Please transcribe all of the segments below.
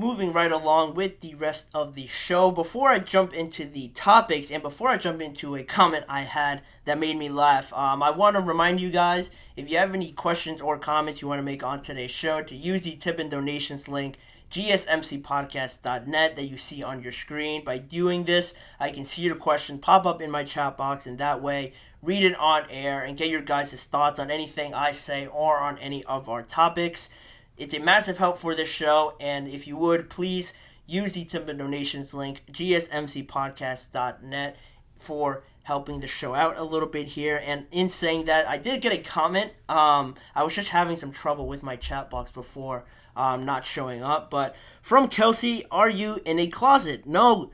moving right along with the rest of the show. Before I jump into the topics and before I jump into a comment I had that made me laugh, I want to remind you guys, if you have any questions or comments you want to make on today's show, to use the tip and donations link, GSMCPodcast.net, that you see on your screen. By doing this, I can see your question pop up in my chat box, and that way read it on air and get your guys' thoughts on anything I say or on any of our topics. It's a massive help for this show, and if you would, please use the tip and donations link, GSMCPodcast.net, for helping the show out a little bit here. And in saying that, I did get a comment. I was just having some trouble with my chat box before not showing up. But from Kelsey, are you in a closet? No,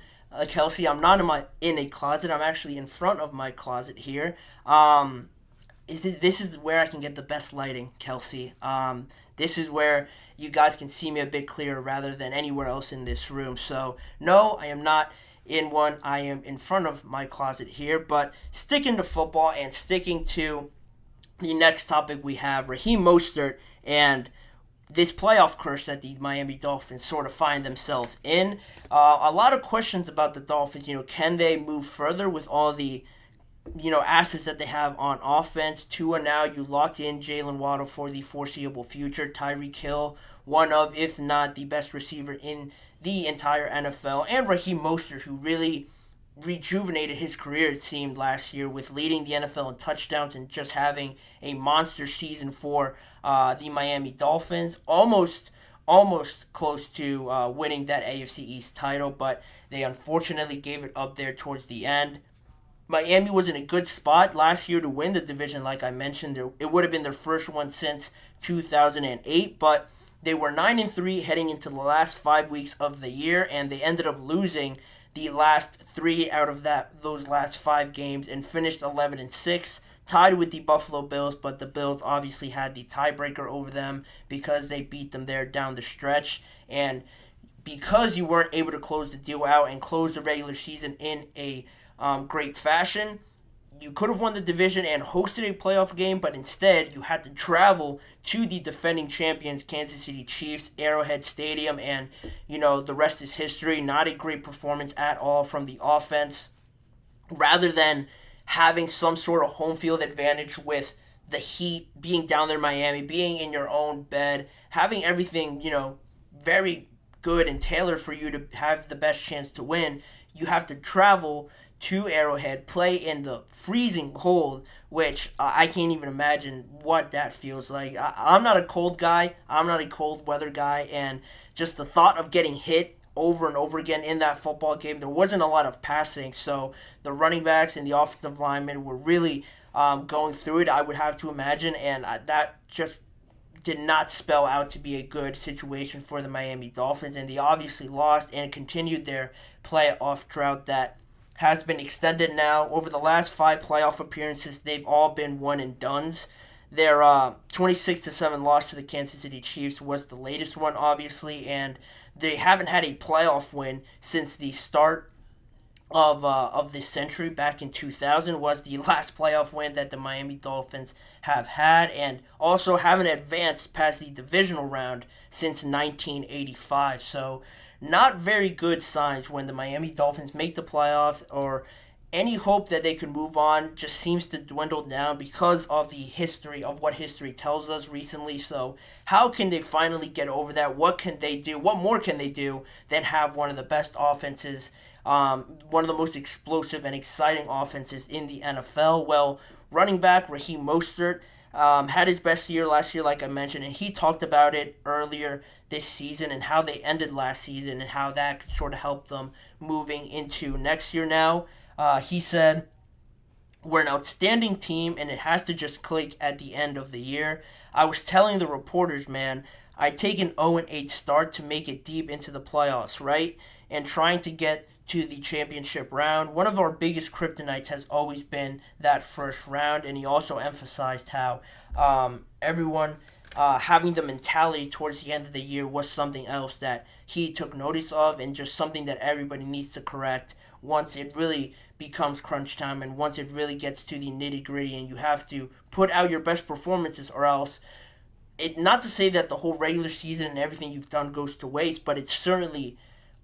Kelsey, I'm not in a closet. I'm actually in front of my closet here. This is where I can get the best lighting, Kelsey. This is where you guys can see me a bit clearer rather than anywhere else in this room. So, no, I am not in one. I am in front of my closet here. But sticking to football and sticking to the next topic we have, Raheem Mostert and this playoff curse that the Miami Dolphins sort of find themselves in. A lot of questions about the Dolphins. Can they move further with all the assets that they have on offense? Tua, now you locked in Jalen Waddle for the foreseeable future. Tyreek Hill, one of, if not the best receiver in the entire NFL. And Raheem Mostert, who really rejuvenated his career, it seemed, last year with leading the NFL in touchdowns and just having a monster season for the Miami Dolphins. Almost close to winning that AFC East title, but they unfortunately gave it up there towards the end. Miami was in a good spot last year to win the division, like I mentioned. It would have been their first one since 2008, but they were 9-3 heading into the last 5 weeks of the year, and they ended up losing the last 3 out of those last 5 games and finished 11-6, tied with the Buffalo Bills, but the Bills obviously had the tiebreaker over them because they beat them there down the stretch. And because you weren't able to close the deal out and close the regular season in a great fashion, you could have won the division and hosted a playoff game, but instead you had to travel to the defending champions Kansas City Chiefs, Arrowhead Stadium, and the rest is history. Not a great performance at all from the offense. Rather than having some sort of home field advantage with the Heat, being down there in Miami, being in your own bed, having everything very good and tailored for you to have the best chance to win, you have to travel to Arrowhead, play in the freezing cold, which I can't even imagine what that feels like. I'm not a cold guy. I'm not a cold weather guy, and just the thought of getting hit over and over again in that football game, there wasn't a lot of passing, so the running backs and the offensive linemen were really going through it, I would have to imagine, and that just did not spell out to be a good situation for the Miami Dolphins, and they obviously lost and continued their playoff drought that has been extended now. Over the last 5 playoff appearances, they've all been one and dones. Their 26-7 loss to the Kansas City Chiefs was the latest one, obviously, and they haven't had a playoff win since the start of this century. Back in 2000 was the last playoff win that the Miami Dolphins have had, and also haven't advanced past the divisional round since 1985. So not very good signs when the Miami Dolphins make the playoffs, or any hope that they could move on just seems to dwindle down because of the history of what history tells us recently. So how can they finally get over that? What can they do? What more can they do than have one of the best offenses, one of the most explosive and exciting offenses in the NFL? Well, running back Raheem Mostert had his best year last year, like I mentioned, and he talked about it earlier this season and how they ended last season and how that could sort of help them moving into next year now. He said, "We're an outstanding team, and it has to just click at the end of the year. I was telling the reporters, man, I take an 0-8 start to make it deep into the playoffs, right? And trying to get to the championship round. One of our biggest kryptonites has always been that first round." And he also emphasized how everyone having the mentality towards the end of the year was something else that he took notice of, and just something that everybody needs to correct once it really becomes crunch time and once it really gets to the nitty gritty and you have to put out your best performances, or else it not to say that the whole regular season and everything you've done goes to waste, but it certainly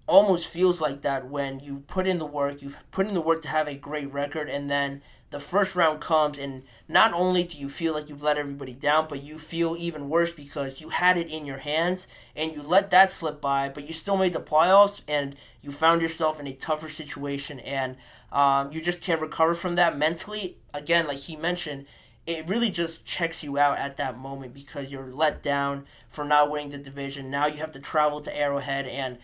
almost feels like that when you put in the work, you've put in the work to have a great record, and then the first round comes, and not only do you feel like you've let everybody down, but you feel even worse because you had it in your hands and you let that slip by, but you still made the playoffs and you found yourself in a tougher situation, and you just can't recover from that mentally. Again, like he mentioned, it really just checks you out at that moment because you're let down for not winning the division. Now you have to travel to Arrowhead, and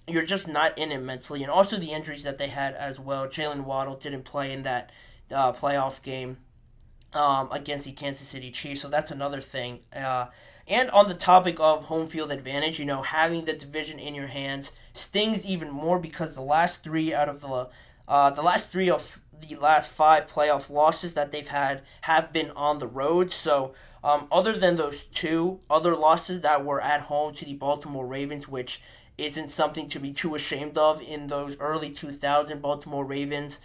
you're just not in it mentally. And also the injuries that they had as well. Jalen Waddle didn't play in that playoff game against the Kansas City Chiefs, so that's another thing. And on the topic of home field advantage, having the division in your hands stings even more because the last three of the last five playoff losses that they've had have been on the road. So other than those two other losses that were at home to the Baltimore Ravens, which isn't something to be too ashamed of in those early 2000 Baltimore Ravens,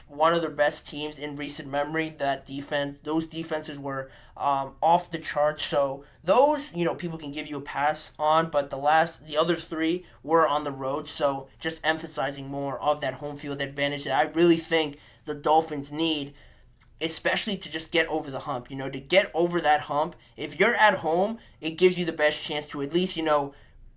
one of their best teams in recent memory. Those defenses were off the charts. So those, people can give you a pass on, but the other three were on the road. So just emphasizing more of that home field advantage that I really think the Dolphins need, especially to just get over the hump. To get over that hump. If you're at home, it gives you the best chance to at least,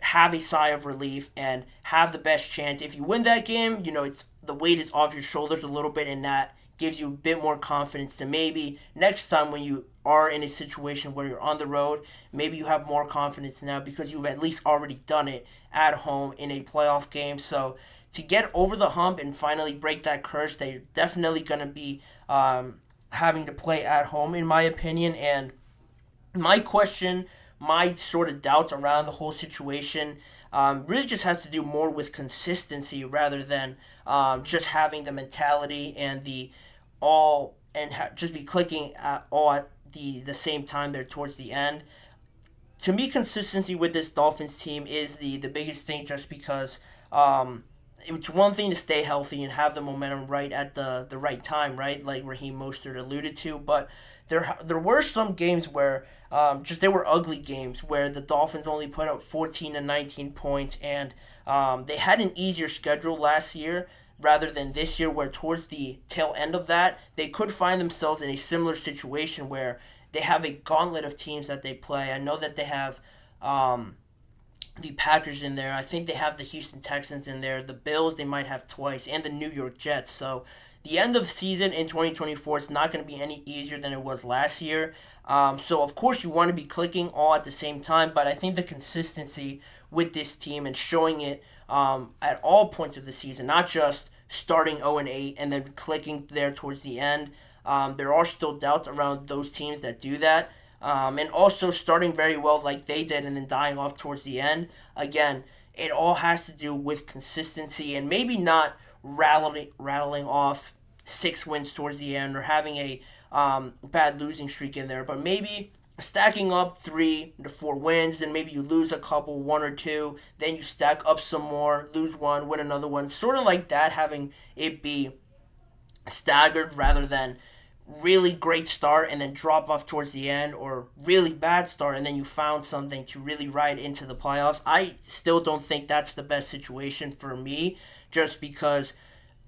have a sigh of relief and have the best chance. If you win that game, it's the weight is off your shoulders a little bit, and that gives you a bit more confidence to maybe next time when you are in a situation where you're on the road, maybe you have more confidence now because you've at least already done it at home in a playoff game. So to get over the hump and finally break that curse, they're definitely going to be having to play at home, in my opinion. And my sort of doubts around the whole situation really just has to do more with consistency rather than just having the mentality and just be clicking at the same time there towards the end. To me, consistency with this Dolphins team is the biggest thing, just because it's one thing to stay healthy and have the momentum right at the right time, right? Like Raheem Mostert alluded to, but there were some games where they were ugly games where the Dolphins only put up 14 and 19 points, and they had an easier schedule last year rather than this year, where towards the tail end of that, they could find themselves in a similar situation where they have a gauntlet of teams that they play. I know that they have the Packers in there. I think they have the Houston Texans in there. The Bills they might have twice, and the New York Jets. So the end of season in 2024 is not going to be any easier than it was last year. So of course you want to be clicking all at the same time, but I think the consistency with this team and showing it at all points of the season, not just starting 0-8 and then clicking there towards the end. There are still doubts around those teams that do that. And also starting very well like they did and then dying off towards the end. Again, it all has to do with consistency and maybe not rattling off 6 wins towards the end or having a bad losing streak in there, but maybe stacking up 3 to 4 wins, then maybe you lose a couple, 1 or 2, then you stack up some more, lose one, win another one, sort of like that, having it be staggered rather than really great start and then drop off towards the end, or really bad start and then you found something to really ride into the playoffs. I still don't think that's the best situation for me, just because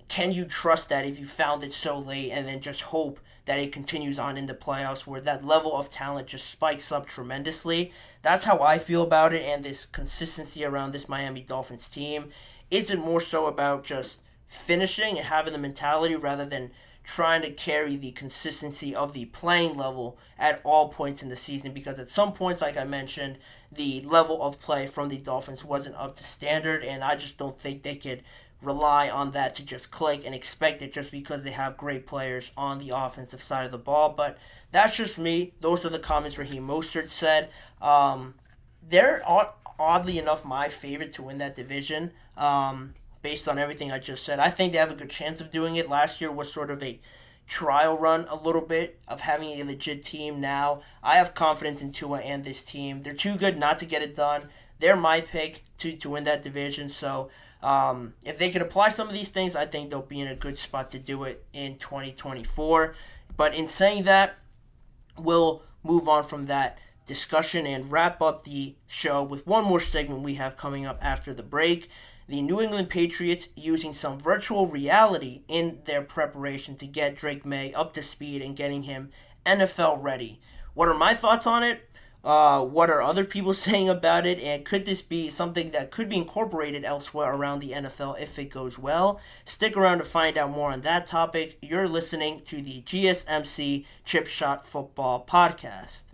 can you trust that if you found it so late and then just hope that it continues on in the playoffs where that level of talent just spikes up tremendously? That's how I feel about it, and this consistency around this Miami Dolphins team. Is it more so about just finishing and having the mentality rather than trying to carry the consistency of the playing level at all points in the season? Because at some points, like I mentioned, the level of play from the Dolphins wasn't up to standard, and I just don't think they could rely on that to just click and expect it just because they have great players on the offensive side of the ball. But that's just me. Those are the comments Raheem Mostert said. They're oddly enough my favorite to win that division. Based on everything I just said, I think they have a good chance of doing it. Last year was sort of a trial run a little bit of having a legit team. Now I have confidence in Tua and this team. They're too good not to get it done. They're my pick to win that division. So if they can apply some of these things, I think they'll be in a good spot to do it in 2024. But in saying that, we'll move on from that discussion and wrap up the show with one more segment we have coming up after the break. The New England Patriots using some virtual reality in their preparation to get Drake May up to speed and getting him NFL ready. What are my thoughts on it? What are other people saying about it? And could this be something that could be incorporated elsewhere around the NFL if it goes well? Stick around to find out more on that topic. You're listening to the GSMC Chip Shot Football Podcast.